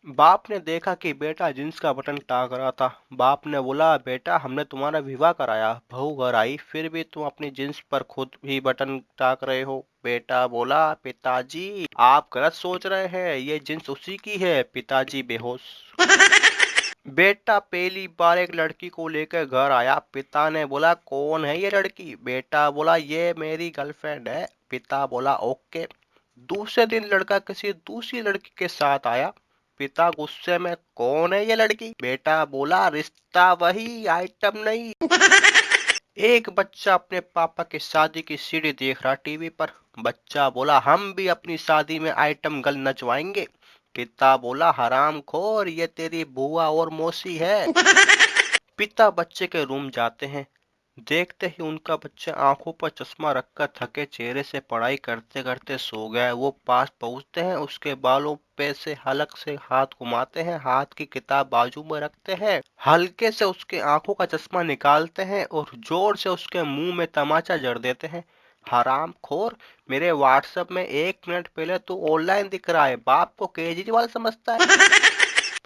बाप ने देखा कि बेटा जींस का बटन टाक रहा था। बाप ने बोला, बेटा हमने तुम्हारा विवाह कराया, बहू घर आई, फिर भी तुम अपनी जींस पर खुद ही बटन टाक रहे हो। बेटा बोला, पिताजी आप गलत सोच रहे हैं, ये जींस उसी की है। पिताजी बेहोश। बेटा पहली बार एक लड़की को लेकर घर आया। पिता ने बोला, कौन है ये लड़की? बेटा बोला, ये मेरी गर्लफ्रेंड है। पिता बोला, ओके। दूसरे दिन लड़का किसी दूसरी लड़की के साथ आया। पिता गुस्से में, कौन है ये लड़की? बेटा बोला, रिश्ता वही, आइटम नहीं। एक बच्चा अपने पापा की शादी की सीढ़ी देख रहा टीवी पर। बच्चा बोला, हम भी अपनी शादी में आइटम गर्ल नचवाएंगे। पिता बोला, हरामखोर, ये तेरी बुआ और मौसी है। पिता बच्चे के रूम जाते हैं। देखते ही उनका बच्चा आंखों पर चश्मा रखकर थके चेहरे से पढ़ाई करते करते सो गया है। वो पास पहुंचते हैं, उसके बालों पे से हलक से हाथ घुमाते हैं, हाथ की किताब बाजू में रखते हैं, हल्के से उसके आंखों का चश्मा निकालते हैं और जोर से उसके मुंह में तमाचा जड़ देते हैं। हराम खोर, मेरे व्हाट्सएप में 1 मिनट पहले तू ऑनलाइन दिख रहा है, बाप को केजरीवाल समझता है।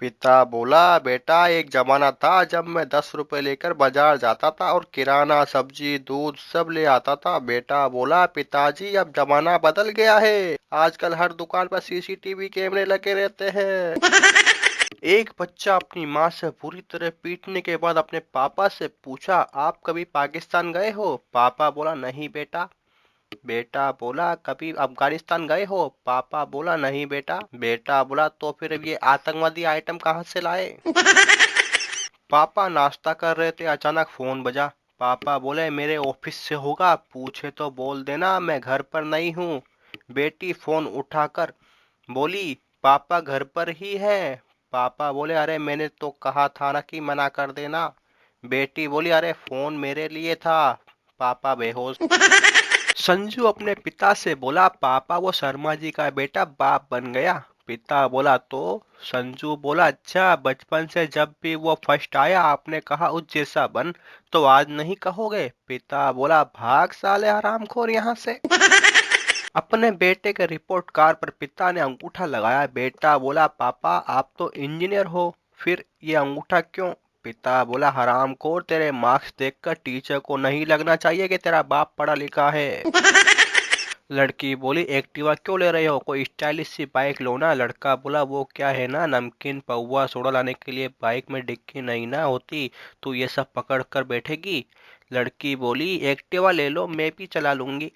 पिता बोला, बेटा एक जमाना था जब मैं 10 रुपए लेकर बाजार जाता था और किराना सब्जी दूध सब ले आता था। बेटा बोला, पिताजी अब जमाना बदल गया है, आजकल हर दुकान पर सीसीटीवी कैमरे लगे रहते हैं। एक बच्चा अपनी माँ से बुरी तरह पीटने के बाद अपने पापा से पूछा, आप कभी पाकिस्तान गए हो? पापा बोला, नहीं बेटा। बेटा बोला, कभी अफगानिस्तान गए हो? पापा बोला, नहीं बेटा। बेटा बोला, तो फिर ये आतंकवादी आइटम कहाँ से लाए? पापा नाश्ता कर रहे थे, अचानक फोन बजा। पापा बोले, मेरे ऑफिस से होगा, पूछे तो बोल देना मैं घर पर नहीं हूँ। बेटी फोन उठाकर बोली, पापा घर पर ही है। पापा बोले, अरे मैंने तो कहा था ना कि मना कर देना। बेटी बोली, अरे फोन मेरे लिए था। पापा बेहोश। संजू अपने पिता से बोला, पापा वो शर्मा जी का बेटा बाप बन गया। पिता बोला, तो? संजू बोला, अच्छा बचपन से जब भी वो फर्स्ट आया आपने कहा उस जैसा बन, तो आज नहीं कहोगे? पिता बोला, भाग साले हरामखोर यहाँ से। अपने बेटे के रिपोर्ट कार्ड पर पिता ने अंगूठा लगाया। बेटा बोला, पापा आप तो इंजीनियर हो, फिर ये अंगूठा क्यों? पिता बोला, हरामखोर, तेरे मार्क्स देखकर टीचर को नहीं लगना चाहिए कि तेरा बाप पढ़ा लिखा है। लड़की बोली, एक्टिवा क्यों ले रहे हो, कोई स्टाइलिश सी बाइक लो ना। लड़का बोला, वो क्या है ना, नमकीन पौवा सोडा लाने के लिए बाइक में डिक्की नहीं ना होती, तो ये सब पकड़ कर बैठेगी। लड़की बोली, एक्टिवा ले लो, मैं भी चला लूंगी।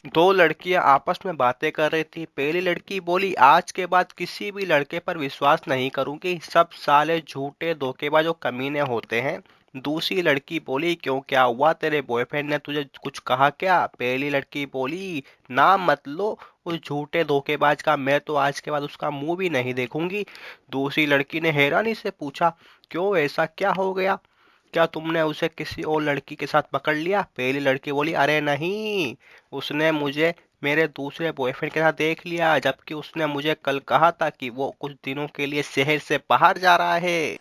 दो लड़कियां आपस में बातें कर रही थी। पहली लड़की बोली, आज के बाद किसी भी लड़के पर विश्वास नहीं करूंगी, सब साले झूठे धोखेबाज और कमीने होते हैं। दूसरी लड़की बोली, क्यों, क्या हुआ, तेरे बॉयफ्रेंड ने तुझे कुछ कहा क्या? पहली लड़की बोली, नाम मत लो उस झूठे धोखेबाज का, मैं तो आज के बाद उसका मुंह भी नहीं देखूंगी। दूसरी लड़की ने हैरानी से पूछा, क्यों, ऐसा क्या हो गया, क्या तुमने उसे किसी और लड़की के साथ पकड़ लिया? पहली लड़की बोली, अरे नहीं, उसने मुझे मेरे दूसरे बॉयफ्रेंड के साथ देख लिया, जबकि उसने मुझे कल कहा था कि वो कुछ दिनों के लिए शहर से बाहर जा रहा है।